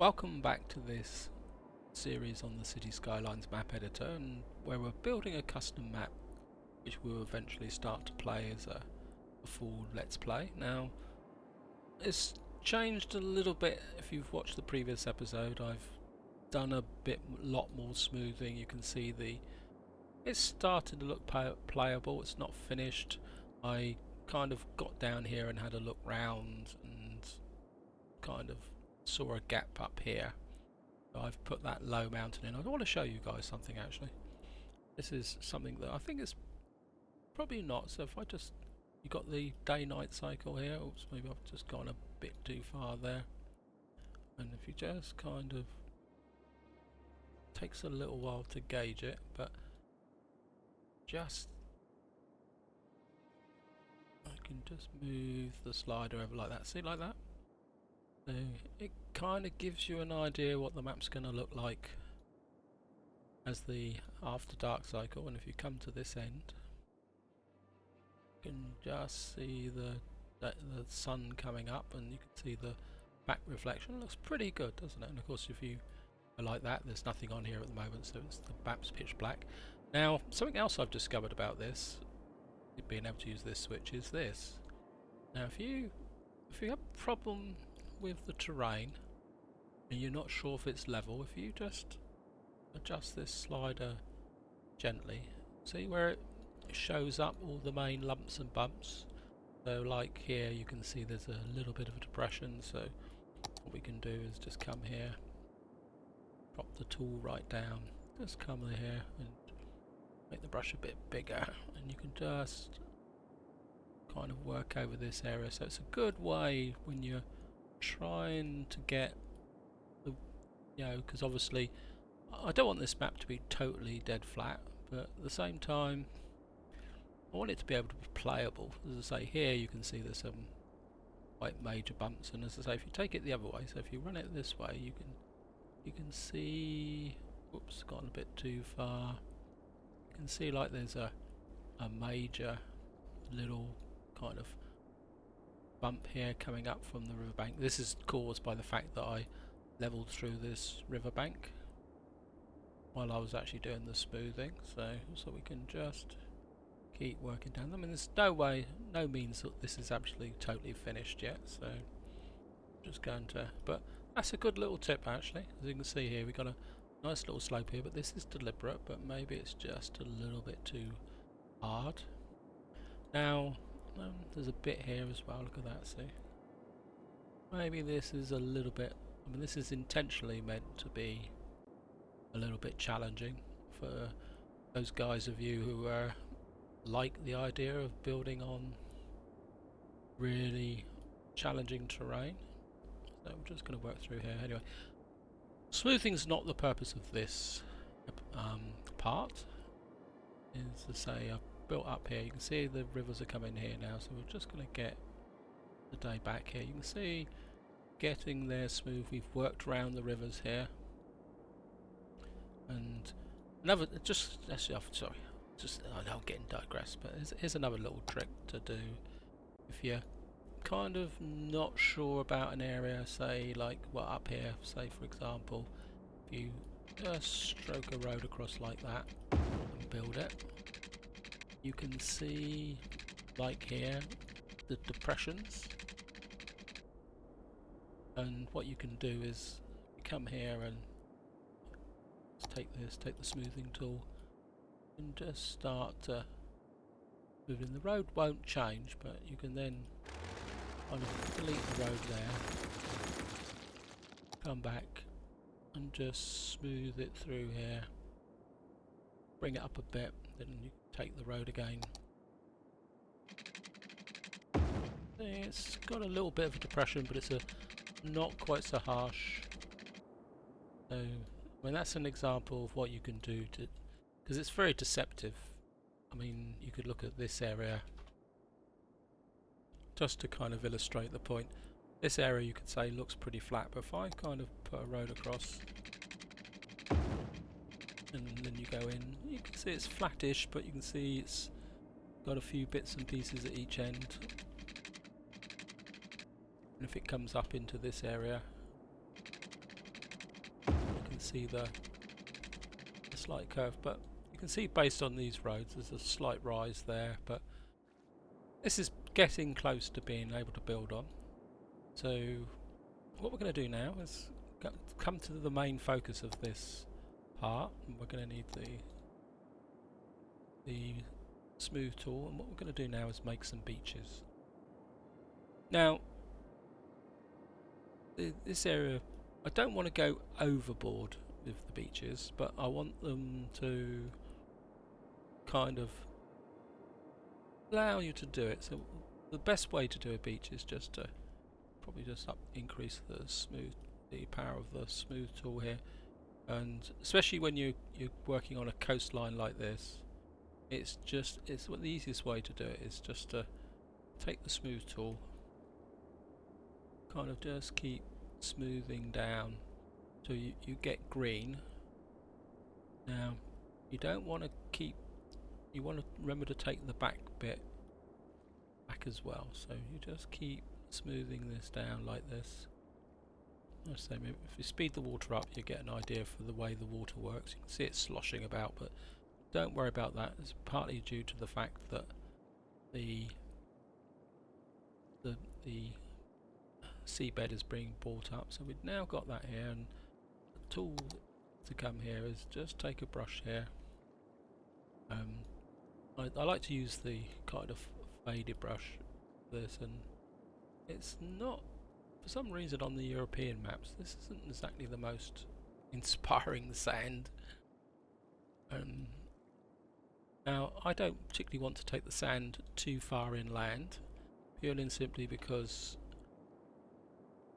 Welcome back to this series on the Cities Skylines Map Editor, and where we're building a custom map which we'll eventually start to play as a full Let's Play. Now, it's changed a little bit. If you've watched the previous episode, I've done a lot more smoothing. You can see it's started to look playable. It's not finished. I kind of got down here and had a look round and kind of saw a gap up here. So I've put that low mountain in. I want to show you guys something actually. This is something that I think is probably not. So if I just, you got the day-night cycle here. Oops, maybe I've just gone a bit too far there. And if you just kind of, takes a little while to gauge it, but just, I can just move the slider over like that. See, like that? So it kind of gives you an idea what the map's going to look like as the after dark cycle. And if you come to this end, you can just see the sun coming up, and you can see the back reflection. It looks pretty good, doesn't it? And of course, if you are like that, there's nothing on here at the moment, so the map's pitch black. Now, something else I've discovered about this, being able to use this switch, is this. Now, if you have a problem with the terrain and you're not sure if it's level, if you just adjust this slider gently, see where it shows up all the main lumps and bumps. So like here you can see there's a little bit of a depression, so what we can do is just come here, drop the tool right down, just come here and make the brush a bit bigger, and you can just kind of work over this area. So it's a good way when you're trying to get the, because obviously I don't want this map to be totally dead flat, but at the same time I want it to be able to be playable. As I say, here you can see there's some quite major bumps, and as I say, if you take it the other way, so if you run it this way, you can see, whoops, gone a bit too far. You can see like there's a major little kind of bump here coming up from the riverbank. This is caused by the fact that I leveled through this riverbank while I was actually doing the smoothing, so we can just keep working down. I mean, there's no means that this is actually totally finished yet, so I'm just going to, but that's a good little tip actually. As you can see here, we've got a nice little slope here, but this is deliberate, but maybe it's just a little bit too hard. Now there's a bit here as well, look at that, see? Maybe this is a little bit, I mean, this is intentionally meant to be a little bit challenging for those guys of you who like the idea of building on really challenging terrain. So I'm just going to work through here. Anyway, smoothing's not the purpose of this part. Is to say, I've built up here, you can see the rivers are coming here now, so we're just going to get the day back here. You can see getting there smooth. We've worked around the rivers here, and another, actually, sorry, I know I'm getting digressed, but here's another little trick to do if you're kind of not sure about an area. Say like up here, say for example, if you just stroke a road across like that and build it, you can see like here the depressions, and what you can do is you come here and take the smoothing tool and just start to move in. The road won't change, but you can then kind of delete the road there, come back and just smooth it through here, bring it up a bit, then you take the road again. It's got a little bit of a depression, but it's not quite so harsh. So, I mean, that's an example of what you can do to, because it's very deceptive. I mean, you could look at this area just to kind of illustrate the point. This area you could say looks pretty flat, but if I kind of put a road across and then you go in, you can see it's flattish, but you can see it's got a few bits and pieces at each end. And if it comes up into this area, see the slight curve, but you can see based on these roads there's a slight rise there, but this is getting close to being able to build on. So what we're going to do now is come to the main focus of this part, and we're going to need the smooth tool, and what we're going to do now is make some beaches. Now this area, I don't want to go overboard with the beaches, but I want them to kind of allow you to do it. So the best way to do a beach is just to probably just increase the power of the smooth tool here, and especially when you're working on a coastline like this, it's the easiest way to do it is just to take the smooth tool, kind of just keep smoothing down so you get green. Now you don't want to you want to remember to take the back bit back as well, so you just keep smoothing this down like this. I say maybe if you speed the water up you get an idea for the way the water works. You can see it sloshing about, but don't worry about that. It's partly due to the fact that the seabed is being brought up. So we've now got that here, and the tool to come here is just take a brush here. I like to use the kind of faded brush for this, and it's not, for some reason on the European maps this isn't exactly the most inspiring sand. Now I don't particularly want to take the sand too far inland, purely and simply because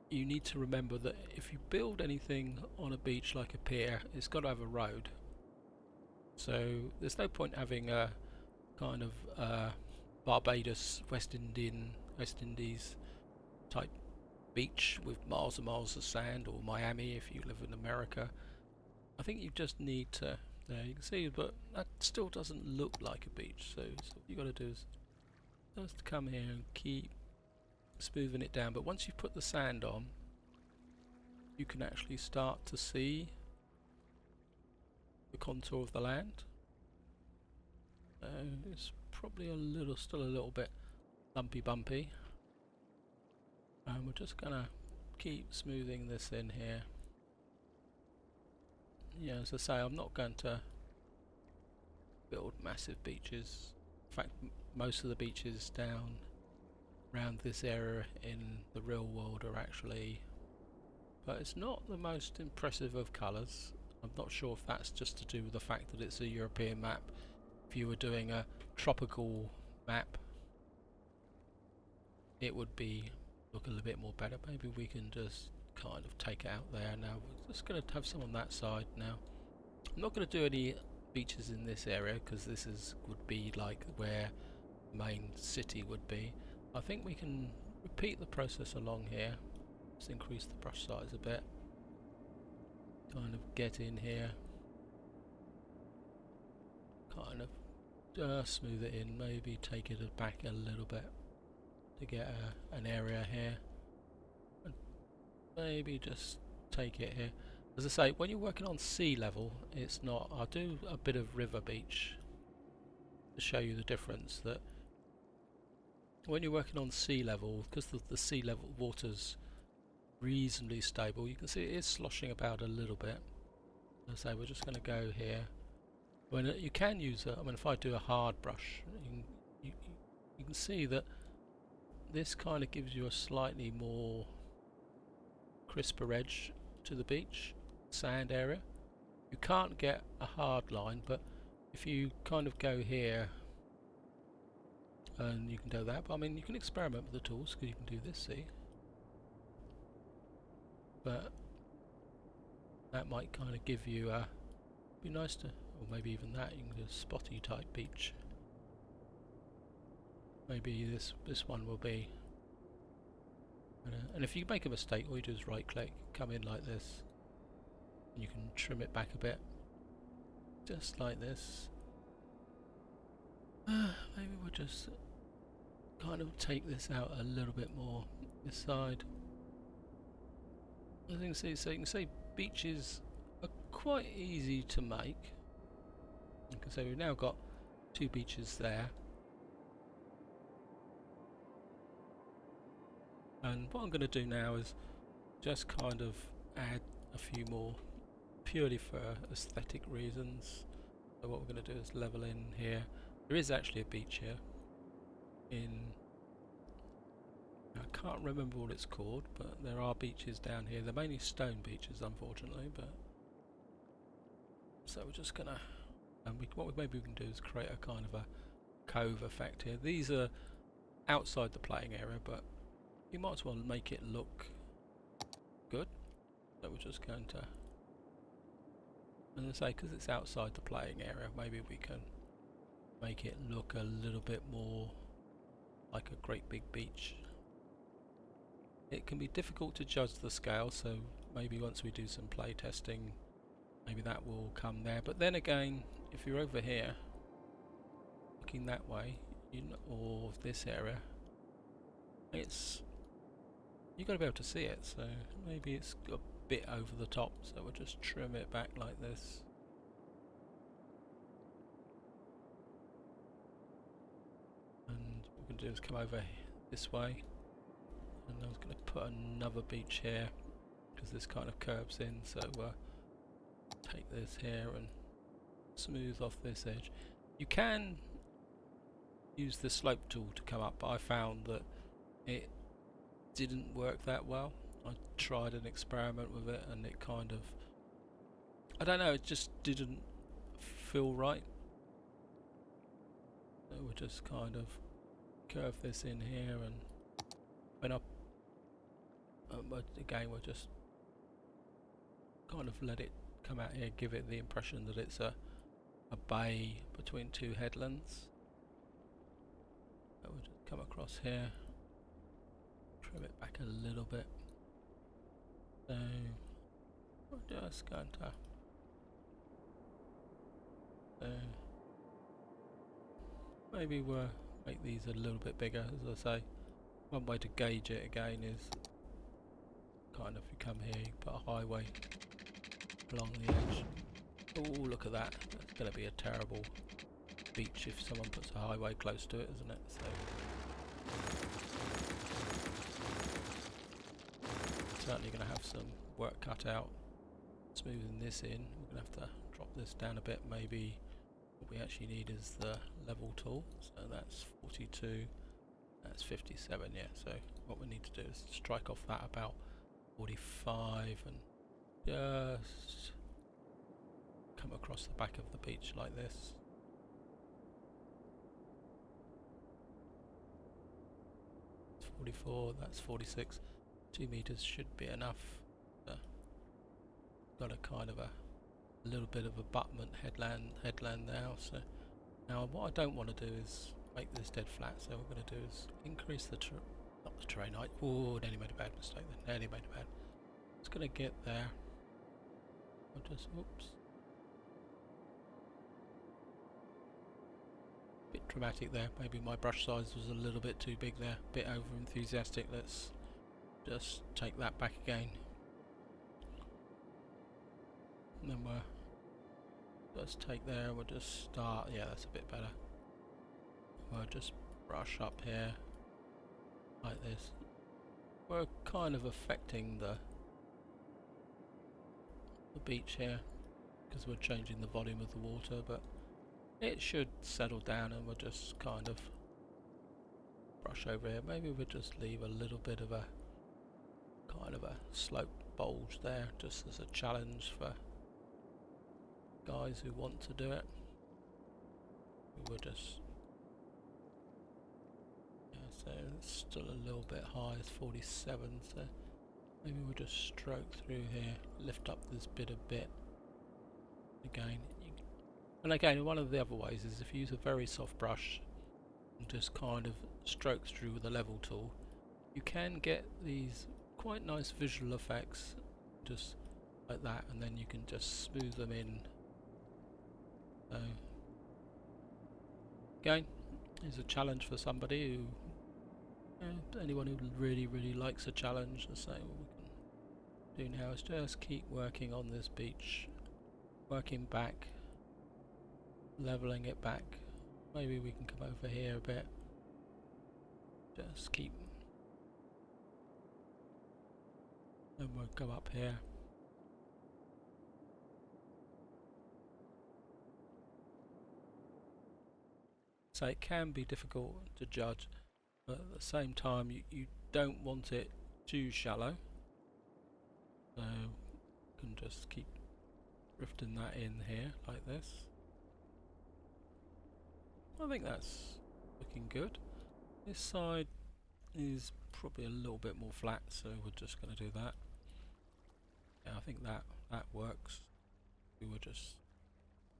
you need to remember that if you build anything on a beach like a pier, it's got to have a road. So there's no point having a kind of Barbados, West Indies type beach with miles and miles of sand, or Miami if you live in America. I think you just need to, there you can see, but that still doesn't look like a beach. So what you got to do is just come here and keep smoothing it down. But once you've put the sand on, you can actually start to see the contour of the land. It's probably still a little bit lumpy bumpy, and we're just gonna keep smoothing this in here. Yeah, as I say, I'm not going to build massive beaches. In fact, most of the beaches down around this area in the real world are actually, but it's not the most impressive of colours. I'm not sure if that's just to do with the fact that it's a European map. If you were doing a tropical map, it would look a little bit more better. Maybe we can just kind of take it out there. Now we're just going to have some on that side. Now I'm not going to do any beaches in this area because this would be like where the main city would be. I think we can repeat the process along here. Just increase the brush size a bit. Kind of get in here. Kind of smooth it in. Maybe take it back a little bit to get an area here. And maybe just take it here. As I say, when you're working on sea level, it's not. I'll do a bit of river beach to show you the difference. That when you're working on sea level, because the sea level water's reasonably stable, you can see it is sloshing about a little bit. As I say, we're just going to go here. When you can use I mean, if I do a hard brush, you can see that this kind of gives you a slightly more crisper edge to the beach sand area. You can't get a hard line, but if you kind of go here, and you can do that. But I mean, you can experiment with the tools because you can do this, see. But that might kind of give you a, be nice to, or maybe even that, you can do a spotty type beach. Maybe this one will be, and if you make a mistake, all you do is right click, come in like this, and you can trim it back a bit, just like this. Maybe we'll just kind of take this out a little bit more, this side. As you can see, so you can see beaches are quite easy to make. You can say we've now got 2 beaches there. And what I'm going to do now is just kind of add a few more purely for aesthetic reasons. So what we're going to do is level in here. There is actually a beach here I can't remember what it's called, but there are beaches down here. They're mainly stone beaches, unfortunately, but so we're just gonna maybe we can do is create a kind of a cove effect here. These are outside the playing area, but you might as well make it look good. So we're just going to, and I say, because it's outside the playing area, maybe we can make it look a little bit more like a great big beach. It can be difficult to judge the scale, so maybe once we do some play testing, maybe that will come there. But then again, if you're over here, looking that way, or this area, you've got to be able to see it. So maybe it's a bit over the top. So we'll just trim it back like this. And what we can do is come over this way. And I was going to put another beach here because this kind of curves in, so take this here and smooth off this edge. You can use the slope tool to come up, but I found that it didn't work that well. I tried an experiment with it and it kind of, I don't know, it just didn't feel right. So we'll just kind of curve this in here, and when I but again we'll just kind of let it come out here, give it the impression that it's a bay between 2 headlands. So we'll just come across here, trim it back a little bit. So we're just going to maybe we'll make these a little bit bigger. As I say, one way to gauge it again is kind of, you come here, you put a highway along the edge. Oh, look at that. That's going to be a terrible beach if someone puts a highway close to it, isn't it? So certainly going to have some work cut out smoothing this in. We're going to have to drop this down a bit. Maybe what we actually need is the level tool. So that's 42, that's 57, yeah. So what we need to do is strike off that about 45 and just come across the back of the beach like this. That's 44, that's 46. 2 meters should be enough. Got a kind of a little bit of abutment headland now. So now what I don't want to do is make this dead flat. So what we're going to do is increase the not the terrain height. Oh, nearly made a bad mistake then. Nearly made a bad. It's going to get there. I'll just, oops. Bit dramatic there. Maybe my brush size was a little bit too big there. Bit over enthusiastic. Let's just take that back again. And then we'll just take there. We'll just start. Yeah, that's a bit better. We'll just brush up here like this. We're kind of affecting the beach here because we're changing the volume of the water, but it should settle down, and we'll just kind of brush over here. Maybe we'll just leave a little bit of a kind of a slope bulge there, just as a challenge for guys who want to do it. We'll just, yeah, so it's still a little bit high, it's 47, so maybe we'll just stroke through here, lift up this bit a bit. Again, and again, one of the other ways is if you use a very soft brush and just kind of stroke through with a level tool, you can get these quite nice visual effects just like that, and then you can just smooth them in. So again, is a challenge for somebody who, anyone who really likes a challenge. So what we can do now is just keep working on this beach working back, leveling it back. Maybe we can come over here a bit. Just keep, and we'll go up here. So it can be difficult to judge, but at the same time you don't want it too shallow. So you can just keep drifting that in here like this. I think that's looking good. This side is probably a little bit more flat, so we're just going to do that. Yeah, I think that works. We will just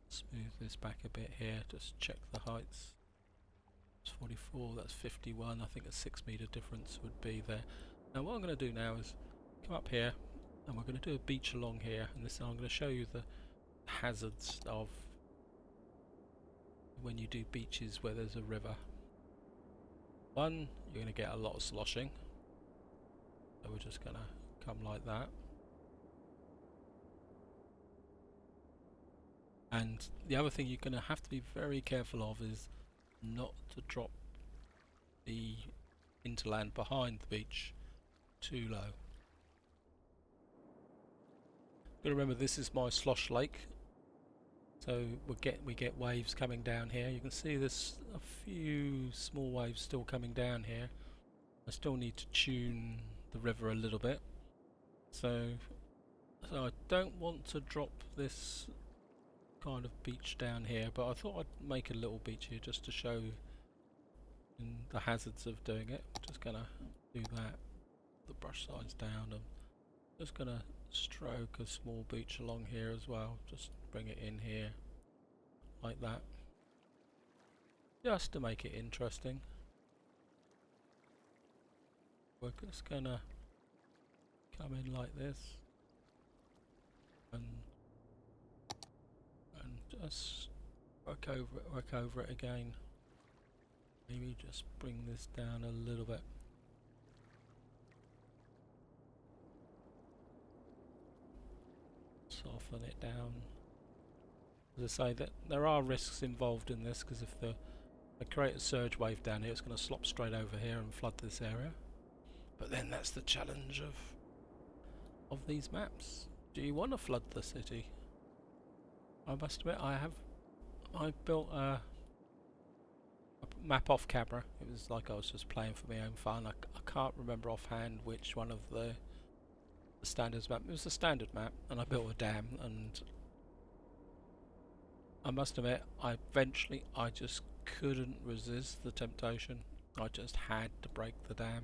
smooth this back a bit here, just check the heights. It's 44, that's 51. I think a 6 meter difference would be there. Now what I'm going to do now is come up here, and we're going to do a beach along here, and this I'm going to show you the hazards of when you do beaches where there's a river. One, you're going to get a lot of sloshing, so we're just going to come like that. And the other thing you're going to have to be very careful of is not to drop the hinterland behind the beach too low. Got to remember, this is my slosh lake, so we get waves coming down here. You can see there's a few small waves still coming down here. I still need to tune the river a little bit, so I don't want to drop this kind of beach down here, but I thought I'd make a little beach here just to show the hazards of doing it. Just gonna do that, the brush size down, and just gonna stroke a small beach along here as well. Just bring it in here like that, just to make it interesting. We're just gonna come in like this and just work over it again. Maybe just bring this down a little bit. Soften it down. As I say, that there are risks involved in this, because if I create a surge wave down here, it's going to slop straight over here and flood this area. But then that's the challenge of these maps. Do you want to flood the city? I must admit, I built a map off camera. It was like I was just playing for my own fun. I can't remember offhand which one of the standards map. It was a standard map, and I built a dam, and I must admit, I just couldn't resist the temptation. I just had to break the dam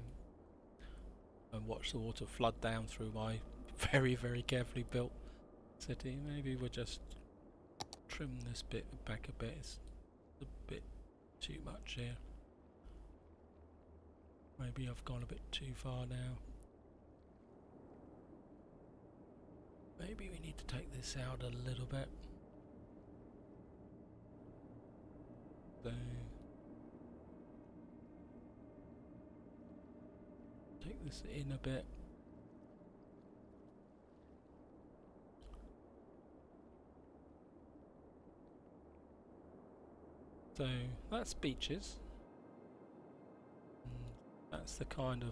and watch the water flood down through my very, very carefully built city. Maybe we'll just trim this bit back a bit. It's a bit too much here. Maybe I've gone a bit too far now. Maybe we need to take this out a little bit. So take this in a bit. So that's beaches. That's the kind of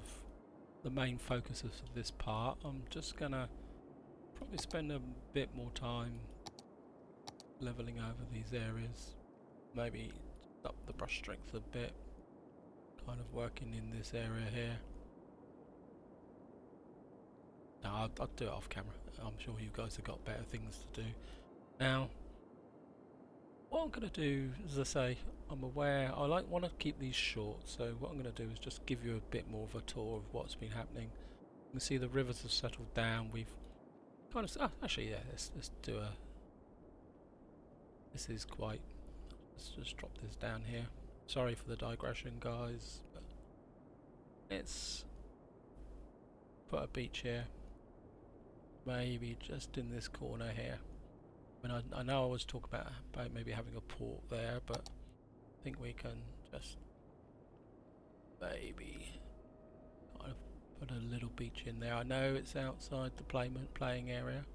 the main focus of this part. I'm just gonna probably spend a bit more time leveling over these areas. Maybe up the brush strength a bit. Kind of working in this area here. No, I'll do it off camera. I'm sure you guys have got better things to do. Now, what I'm going to do, as I say, I'm aware I want to keep these short, so what I'm going to do is just give you a bit more of a tour of what's been happening. You can see the rivers have settled down. We've kind of actually, yeah, let's do a. This is quite. Let's just drop this down here. Sorry for the digression, guys, but let's put a beach here. Maybe just in this corner here. I know I was talking about maybe having a port there, but I think we can just maybe kind of put a little beach in there. I know it's outside the playing area,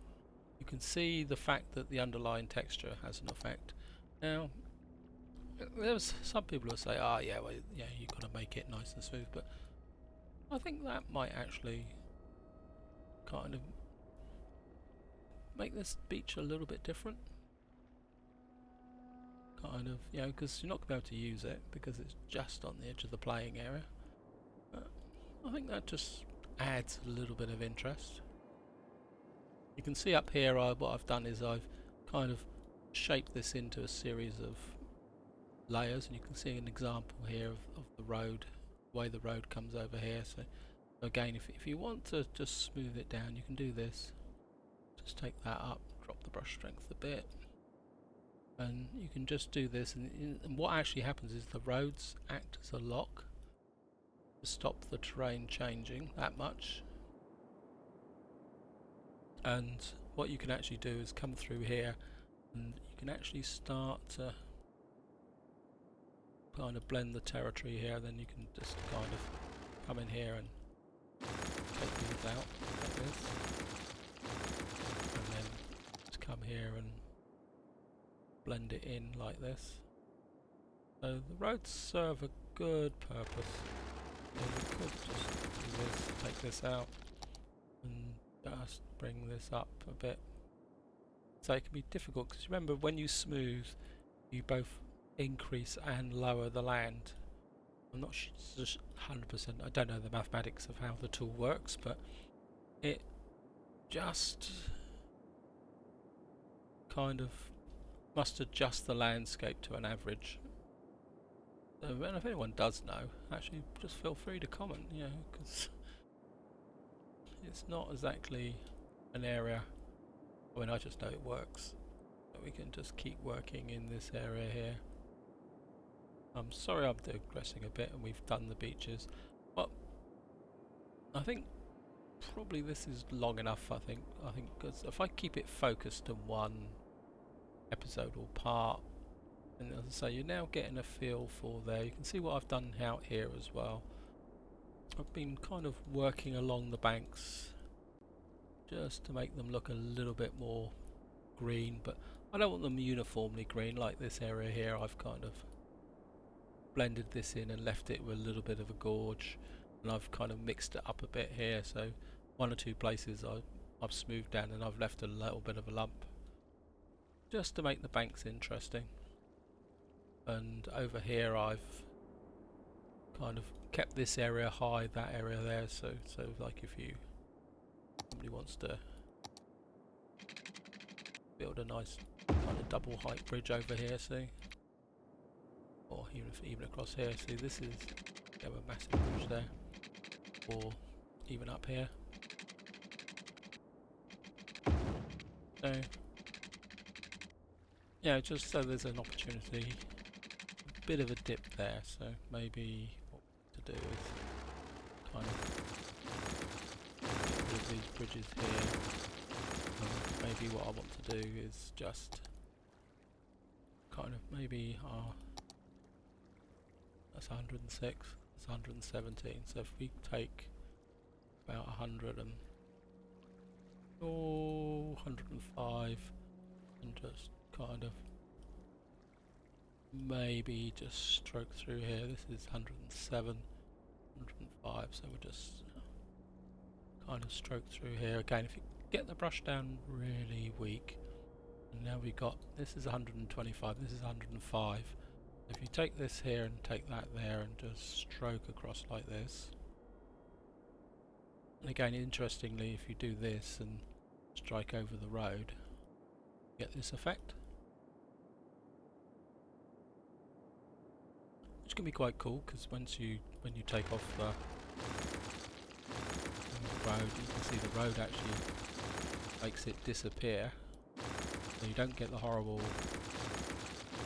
you can see the fact that the underlying texture has an effect. Now, there's some people who say, "Ah, yeah, well, yeah, you've got to make it nice and smooth," but I think that might actually kind of make this beach a little bit different. Kind of, you know, because you're not going to be able to use it because it's just on the edge of the playing area. But I think that just adds a little bit of interest. You can see up here what I've done is I've kind of shaped this into a series of layers, and you can see an example here of the road, the way the road comes over here. So again, if you want to just smooth it down, you can do this. Just take that up, drop the brush strength a bit, and you can just do this, and what actually happens is the roads act as a lock to stop the terrain changing that much. And what you can actually do is come through here, and you can actually start to kind of blend the territory here. Then you can just kind of come in here and take these out like this, and then just come here and blend it in like this. So the roads serve a good purpose. So you could just do this, take this out, and just bring this up a bit. So it can be difficult because remember, when you smooth, you both increase and lower the land. I'm not 100%, I don't know the mathematics of how the tool works, but it just kind of must adjust the landscape to an average. So if anyone does know, actually just feel free to comment, you know, because it's not exactly an area, I mean, I just know it works. But we can just keep working in this area here. I'm sorry I'm digressing a bit, and we've done the beaches, but I think probably this is long enough. I think because if I keep it focused to one episode or part, and as I say, you're now getting a feel for there. You can see what I've done out here as well. I've been kind of working along the banks just to make them look a little bit more green, but I don't want them uniformly green like this area here. I've kind of blended this in and left it with a little bit of a gorge, and I've kind of mixed it up a bit here. So one or two places I've smoothed down, and I've left a little bit of a lump just to make the banks interesting. And over here I've kind of kept this area high, that area there, so like if somebody wants to build a nice kind of double height bridge over here, see, or even across here, see, this is, you have a massive bridge there, or even up here. So yeah, just so there's an opportunity, a bit of a dip there, so maybe what to do is kind of get rid of these bridges here. Maybe what I want to do is just kind of maybe that's 106, that's 117. So if we take about 100 and 105 and just kind of maybe just stroke through here. This is 107, 105, so we'll just kind of stroke through here. Again, if you get the brush down really weak, and now we've got, this is 125, this is 105. If you take this here and take that there and just stroke across like this, and again, interestingly, if you do this and strike over the road, you get this effect, which can be quite cool, because when you take off the road, you can see the road actually makes it disappear, so you don't get the horrible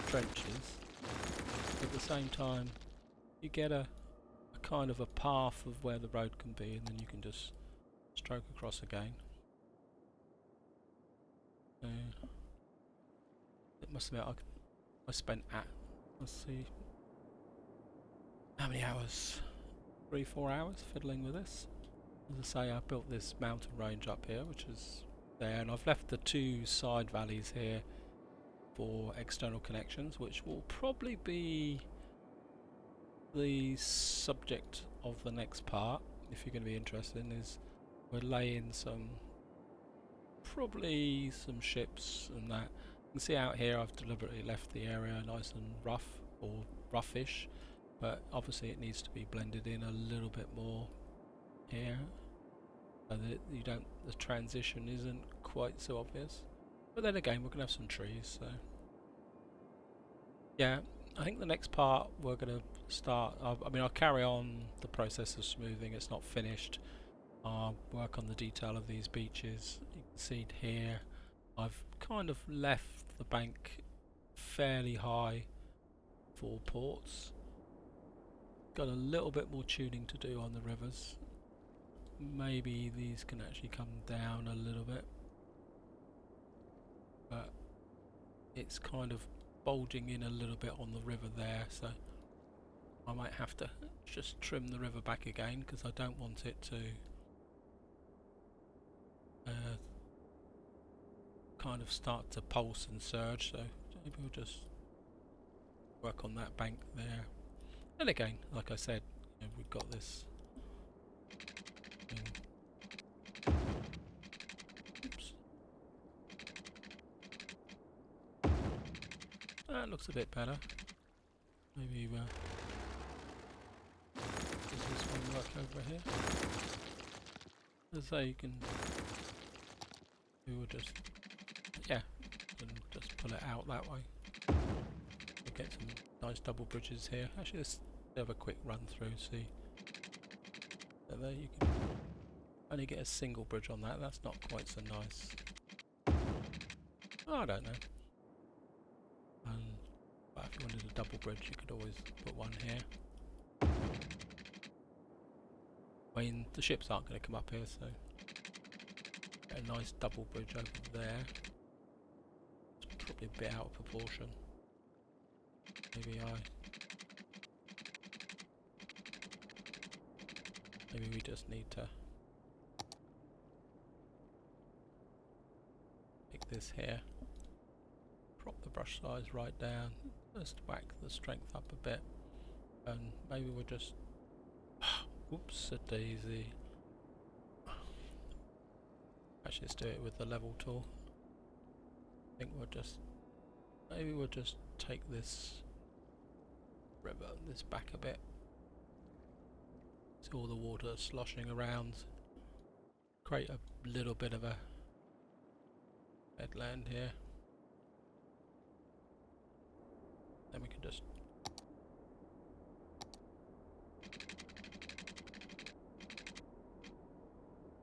trenches. At the same time, you get a kind of a path of where the road can be, and then you can just stroke across again. It must admit, I spent let's see, how many hours? 3-4 hours fiddling with this. As I say, I built this mountain range up here, which is there, and I've left the 2 side valleys here for external connections, which will probably be the subject of the next part, if you're going to be interested in, is we're laying probably some ships and that. You can see out here I've deliberately left the area nice and rough, or roughish, but obviously it needs to be blended in a little bit more here, so that the transition isn't quite so obvious. But then again, we're going to have some trees, so yeah. I think the next part we're going to start, I mean I'll carry on the process of smoothing, it's not finished. I'll work on the detail of these beaches. You can see here I've kind of left the bank fairly high for ports. Got a little bit more tuning to do on the rivers. Maybe these can actually come down a little bit, but it's kind of bulging in a little bit on the river there, so I might have to just trim the river back again because I don't want it to kind of start to pulse and surge, so maybe we'll just work on that bank there. And again, like I said, you know, we've got this thing. Oops. That looks a bit better. Maybe does this one work over here? As I say, you can, we will just, yeah, and just pull it out that way. We'll get some nice double bridges here. Actually, let's have a quick run through, see. So there you can only get a single bridge on that, that's not quite so nice. Oh, I don't know. But if you wanted a double bridge, you could always put one here. I mean, the ships aren't going to come up here, so get a nice double bridge over there. It's probably a bit out of proportion. Maybe we just need to pick this here. Prop the brush size right down. Just whack the strength up a bit, and maybe we'll just. Whoops, a daisy. Actually, let's do it with the level tool. I think maybe we'll just take this river, this back a bit. See all the water sloshing around. Create a little bit of a headland here. Then we can just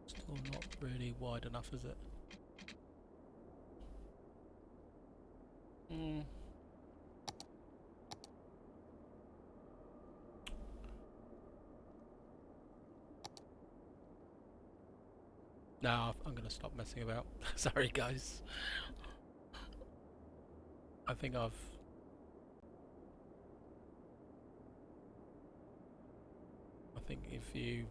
still not really wide enough, is it? No, I'm going to stop messing about. Sorry guys. I think if you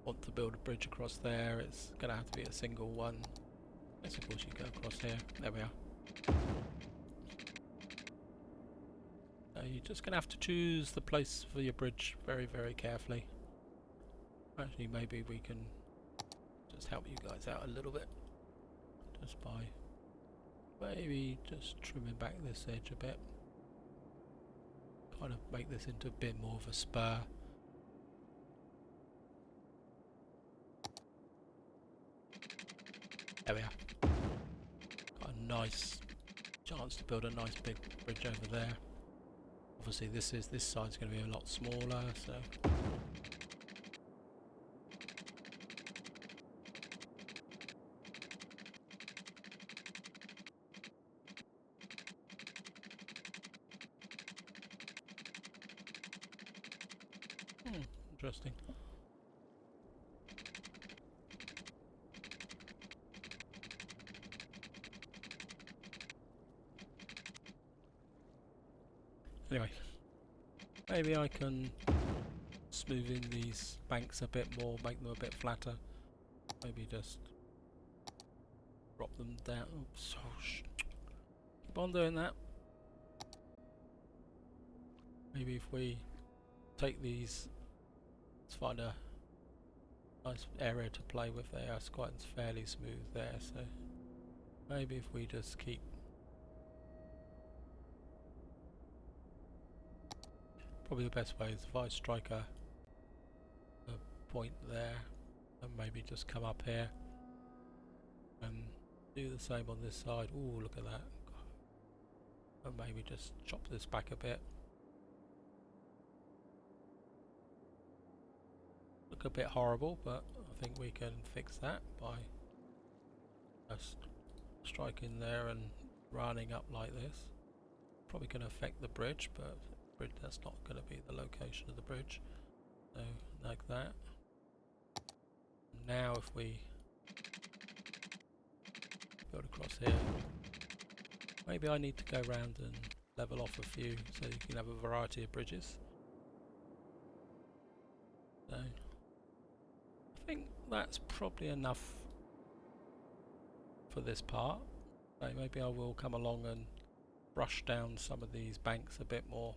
want to build a bridge across there, it's going to have to be a single one. Yes, of course you go across here. There we are. You're just going to have to choose the place for your bridge very, very carefully. Actually, maybe we can just help you guys out a little bit. Just by maybe just trimming back this edge a bit. Kind of make this into a bit more of a spur. There we are. Got a nice chance to build a nice big bridge over there. Obviously this side's going to be a lot smaller, so interesting. Anyway, maybe I can smooth in these banks a bit more, make them a bit flatter. Maybe just them down. Oops, keep on doing that. Maybe if we take these, let's find a nice area to play with there. It's quite fairly smooth there, so maybe if we just keep probably the best way is if I strike a point there and maybe just come up here and do the same on this side. Ooh, look at that. And maybe just chop this back a bit. Look a bit horrible, but I think we can fix that by just striking there and running up like this. Probably going to affect the bridge, but that's not going to be the location of the bridge. So like that. Now if we build across here, maybe I need to go around and level off a few so you can have a variety of bridges. So I think that's probably enough for this part. So maybe I will come along and brush down some of these banks a bit more.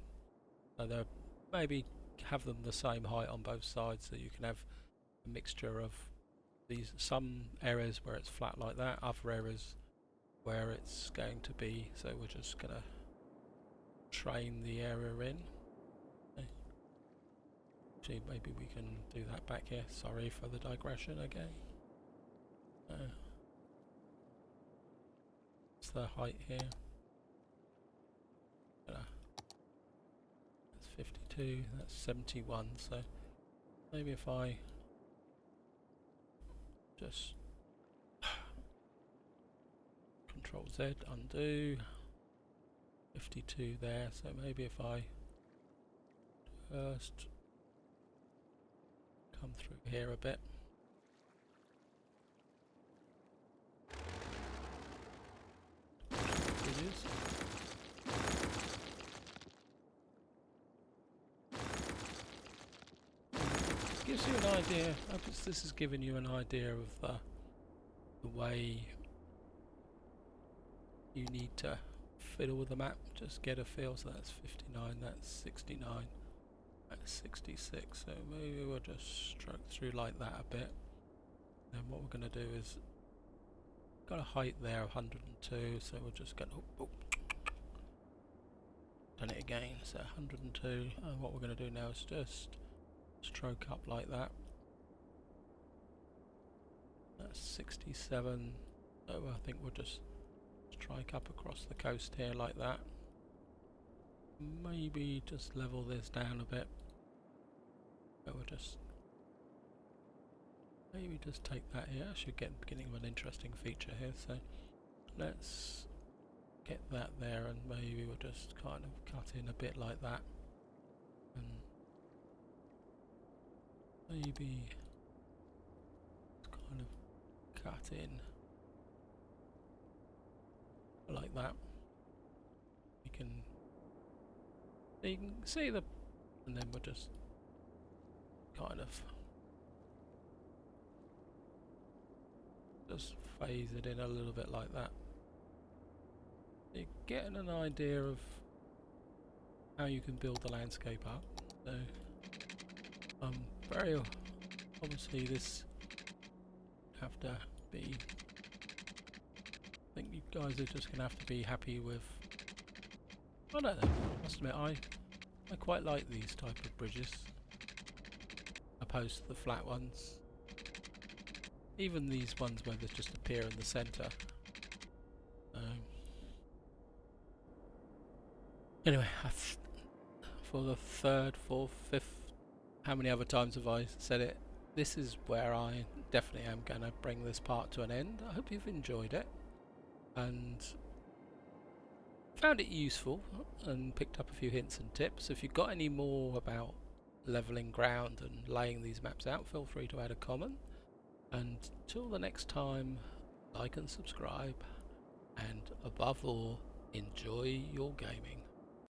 So they're maybe have them the same height on both sides, so you can have a mixture of these, some areas where it's flat like that, other areas where it's going to be, so we're just gonna train the area in. Okay. Actually, maybe we can do that back here. Sorry for the digression again. What's the height here? That's 52, that's 71, so maybe if I just Control Z, undo, 52 there, so maybe if I first come through here a bit. Gives you an idea, this is giving you an idea of the way you need to fiddle with the map, just get a feel. So that's 59, that's 69, that's 66, so maybe we'll just stroke through like that a bit. Then what we're going to do is, got a height there of 102, so we're just going to, done it again, so 102, and what we're going to do now is just stroke up like that. That's 67, so I think we'll just strike up across the coast here like that. Maybe just level this down a bit. So we'll just maybe just take that here. I should get beginning of an interesting feature here, so let's get that there, and maybe we'll just kind of cut in a bit like that, and maybe kind of cut in like that. You can see the, and then we'll just kind of just phase it in a little bit like that. You're getting an idea of how you can build the landscape up. So very obviously this have to be, I think you guys are just gonna have to be happy with, I don't know, I must admit I quite like these type of bridges opposed to the flat ones. Even these ones where they just appear in the centre. Anyway, for the third, fourth, fifth, how many other times have I said it? This is where I definitely am going to bring this part to an end. I hope you've enjoyed it and found it useful and picked up a few hints and tips. If you've got any more about levelling ground and laying these maps out, feel free to add a comment. And till the next time, like and subscribe, and above all, enjoy your gaming.